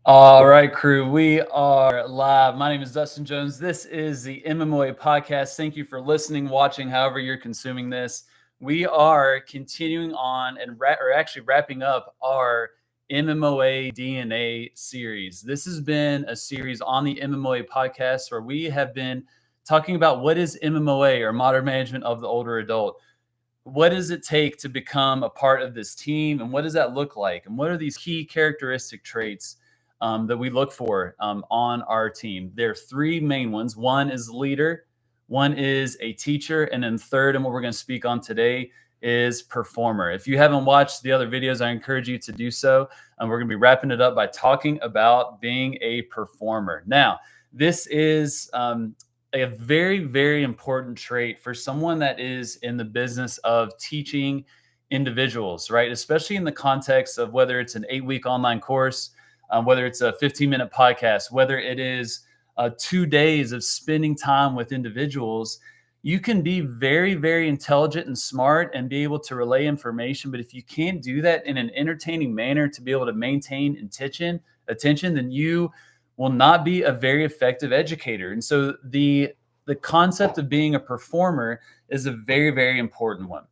All right, crew, we are live. My name is Dustin Jones. This is the MMOA podcast. Thank you for listening, watching, however you're consuming this. We are continuing on and actually wrapping up our MMOA DNA series. This has been a series on the MMOA podcast where we have been talking about what is MMOA, or Modern Management of the Older Adult. What does it take to become a part of this team, and what does that look like, and what are these key characteristic traits that we look for on our team? There are three main ones. One is leader, one is a teacher, and then third, and what we're going to speak on today, is performer. If you haven't watched the other videos, I encourage you to do so. We're going to be wrapping it up by talking about being a performer. Now, this is a very, very important trait for someone that is in the business of teaching individuals, right? Especially in the context of whether it's an 8-week online course, whether it's a 15-minute podcast, whether it is 2 days of spending time with individuals. You can be very, very intelligent and smart and be able to relay information. But if you can't do that in an entertaining manner to be able to maintain attention, then you will not be a very effective educator. And so the concept of being a performer is a very, very important one.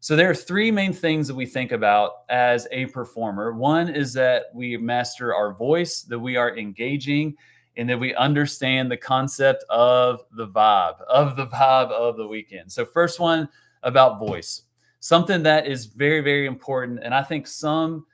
So there are three main things that we think about as a performer. One is that we master our voice, that we are engaging, and that we understand the concept of the vibe of the weekend. So first one, about voice, something that is very, very important. And I think some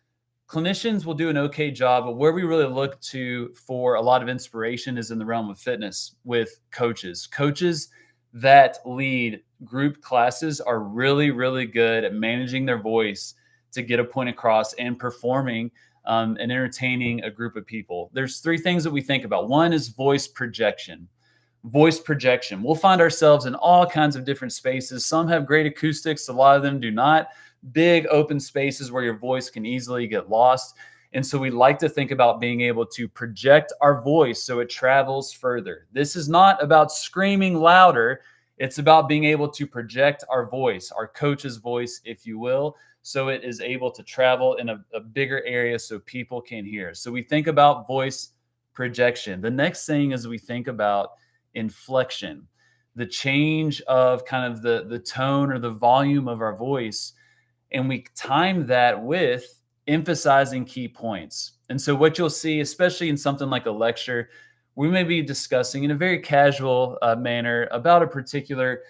clinicians will do an okay job, but where we really look to for a lot of inspiration is in the realm of fitness with coaches. Coaches that lead group classes are really, really good at managing their voice to get a point across and performing and entertaining a group of people. There's three things that we think about. One is voice projection. Voice projection. We'll find ourselves in all kinds of different spaces. Some have great acoustics, a lot of them do not. Big open spaces where your voice can easily get lost. And so we like to think about being able to project our voice so it travels further. This is not about screaming louder. It's about being able to project our voice, our coach's voice, if you will, so it is able to travel in a bigger area so people can hear. So we think about voice projection. The next thing is we think about inflection, the change of kind of the tone or the volume of our voice. And we time that with emphasizing key points. And so what you'll see, especially in something like a lecture, we may be discussing in a very casual manner about a particular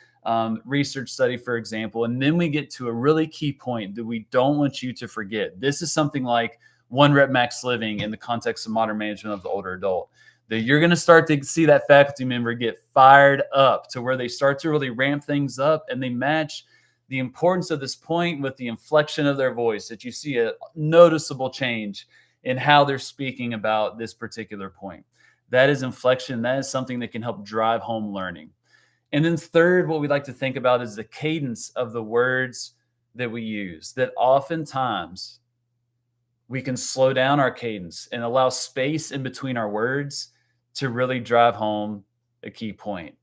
research study, for example, and then we get to a really key point that we don't want you to forget. This is something like 1 rep max living in the context of modern management of the older adult. That you're going to start to see that faculty member get fired up to where they start to really ramp things up, and they match the importance of this point with the inflection of their voice, that you see a noticeable change in how they're speaking about this particular point. That is inflection. That is something that can help drive home learning. And then third, what we like to think about is the cadence of the words that we use, that oftentimes we can slow down our cadence and allow space in between our words to really drive home a key point.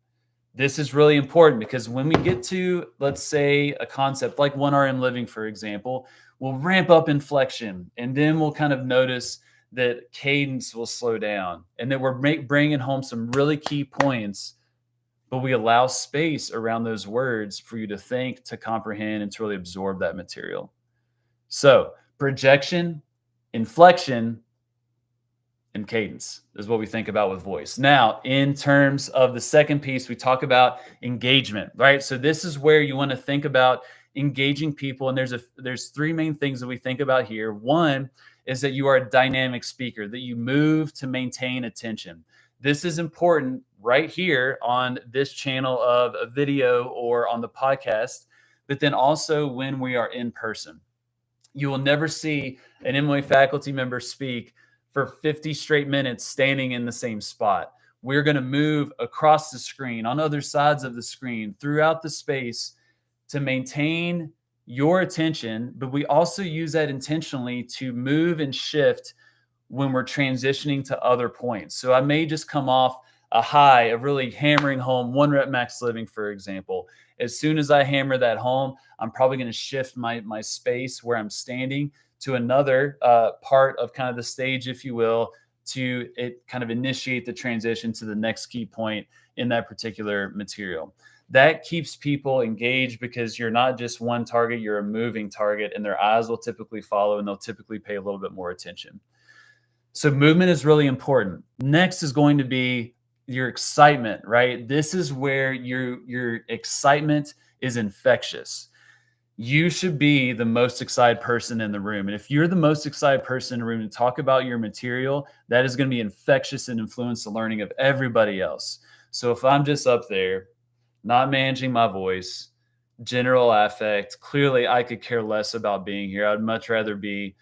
This is really important because when we get to, let's say, a concept like 1RM living, for example, we'll ramp up inflection, and then we'll kind of notice that cadence will slow down and that we're bringing home some really key points, but we allow space around those words for you to think, to comprehend, and to really absorb that material. So projection, inflection, and cadence is what we think about with voice. Now, in terms of the second piece, we talk about engagement, right? So this is where you want to think about engaging people. And there's three main things that we think about here. One is that you are a dynamic speaker, that you move to maintain attention. This is important right here on this channel of a video or on the podcast, but then also when we are in person. You will never see an MMOA faculty member speak for 50 straight minutes standing in the same spot. We're going to move across the screen, on other sides of the screen, throughout the space to maintain your attention, but we also use that intentionally to move and shift when we're transitioning to other points. So I may just come off a high of really hammering home 1 rep max living, for example. As soon as I hammer that home, I'm probably going to shift my space where I'm standing to another part of kind of the stage, if you will, to it kind of initiate the transition to the next key point in that particular material. That keeps people engaged because you're not just one target, you're a moving target, and their eyes will typically follow and they'll typically pay a little bit more attention. So movement is really important. Next is going to be your excitement, right? This is where your excitement is infectious. You should be the most excited person in the room. And if you're the most excited person in the room to talk about your material, that is going to be infectious and influence the learning of everybody else. So if I'm just up there, not managing my voice, general affect, clearly I could care less about being here. I'd much rather be,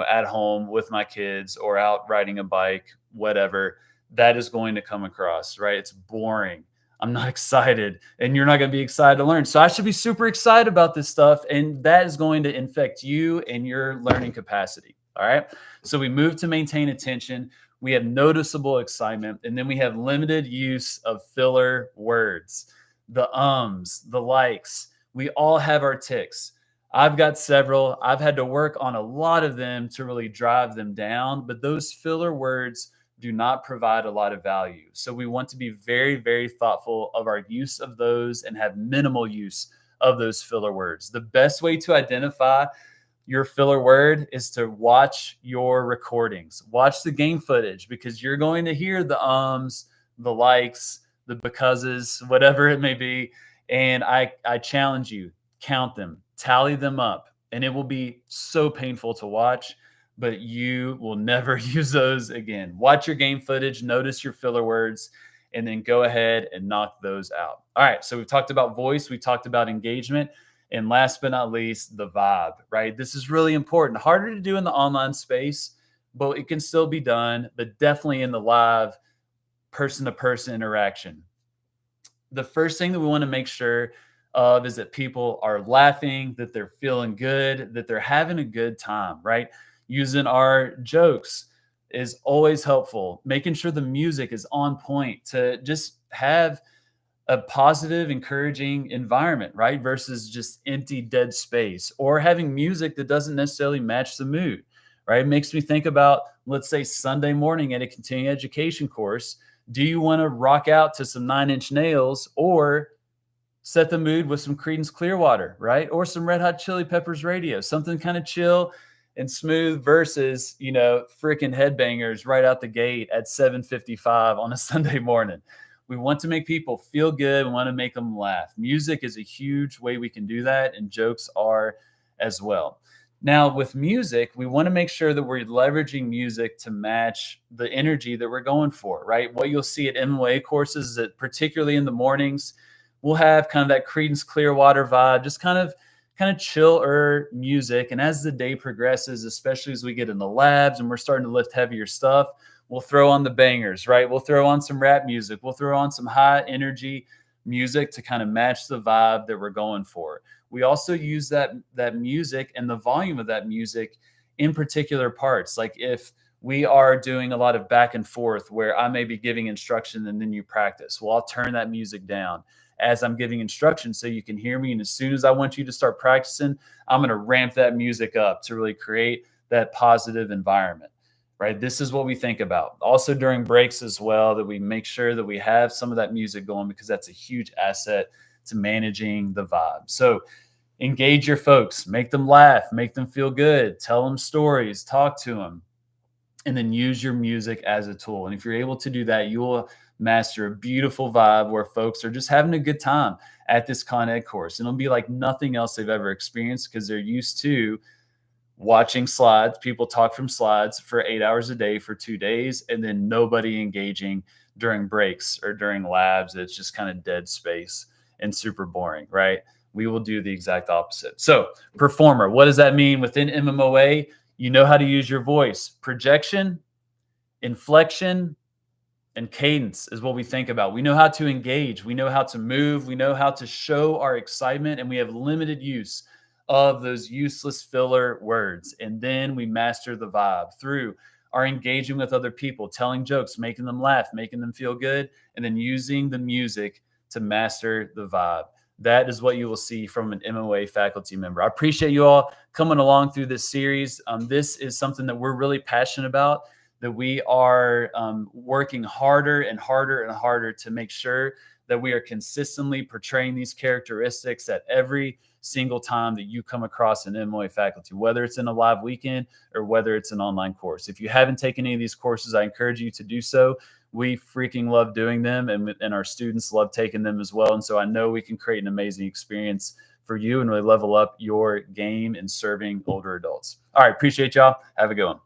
at home with my kids or out riding a bike, whatever. That is going to come across, right? It's boring. I'm not excited, and you're not going to be excited to learn. So I should be super excited about this stuff, and that is going to infect you and your learning capacity. All right. So we move to maintain attention. We have noticeable excitement, and then we have limited use of filler words, the ums, the likes. We all have our ticks. I've got several. I've had to work on a lot of them to really drive them down, but those filler words do not provide a lot of value. So we want to be very, very thoughtful of our use of those and have minimal use of those filler words. The best way to identify your filler word is to watch your recordings, watch the game footage, because you're going to hear the ums, the likes, the becauses, whatever it may be. And I challenge you, count them, tally them up, and it will be so painful to watch, but you will never use those again. Watch your game footage, notice your filler words, and then go ahead and knock those out. All right, so we've talked about voice, we talked about engagement, and last but not least, the vibe, right? This is really important. Harder to do in the online space, but it can still be done, but definitely in the live person-to-person interaction. The first thing that we want to make sure of is that people are laughing, that they're feeling good, that they're having a good time, right? Using our jokes is always helpful. Making sure the music is on point to just have a positive, encouraging environment, right? Versus just empty, dead space, or having music that doesn't necessarily match the mood, right? It makes me think about, let's say, Sunday morning at a continuing education course. Do you want to rock out to some Nine Inch Nails or set the mood with some Creedence Clearwater, right? Or some Red Hot Chili Peppers radio, something kind of chill and smooth versus, freaking headbangers right out the gate at 7:55 on a Sunday morning. We want to make people feel good. We want to make them laugh. Music is a huge way we can do that, and jokes are as well. Now, with music, we want to make sure that we're leveraging music to match the energy that we're going for, right? What you'll see at MMOA courses is that, particularly in the mornings, we'll have kind of that Creedence Clearwater vibe, just kind of chiller music. And as the day progresses, especially as we get in the labs and we're starting to lift heavier stuff, we'll throw on the bangers, right? We'll throw on some rap music. We'll throw on some high energy music to kind of match the vibe that we're going for. We also use that music and the volume of that music in particular parts. Like if we are doing a lot of back and forth where I may be giving instruction and then you practice, well, I'll turn that music down as I'm giving instruction so you can hear me. And as soon as I want you to start practicing, I'm going to ramp that music up to really create that positive environment, right? This is what we think about. Also during breaks as well, that we make sure that we have some of that music going, because that's a huge asset to managing the vibe. So engage your folks, make them laugh, make them feel good, tell them stories, talk to them, and then use your music as a tool. And if you're able to do that, you will master a beautiful vibe where folks are just having a good time at this Con Ed course. And it'll be like nothing else they've ever experienced, because they're used to watching slides, people talk from slides for 8 hours a day for 2 days, and then nobody engaging during breaks or during labs. It's just kind of dead space and super boring, right? We will do the exact opposite. So performer, what does that mean within MMOA? You know how to use your voice. Projection, inflection, and cadence is what we think about. We know how to engage. We know how to move. We know how to show our excitement, and we have limited use of those useless filler words. And then we master the vibe through our engaging with other people, telling jokes, making them laugh, making them feel good, and then using the music to master the vibe. That is what you will see from an MMOA faculty member. I appreciate you all coming along through this series. This is something that we're really passionate about. that we are working harder and harder and harder to make sure that we are consistently portraying these characteristics at every single time that you come across an MMOA faculty, whether it's in a live weekend or whether it's an online course. If you haven't taken any of these courses, I encourage you to do so. We freaking love doing them, and our students love taking them as well. And so I know we can create an amazing experience for you and really level up your game in serving older adults. All right. Appreciate y'all. Have a good one.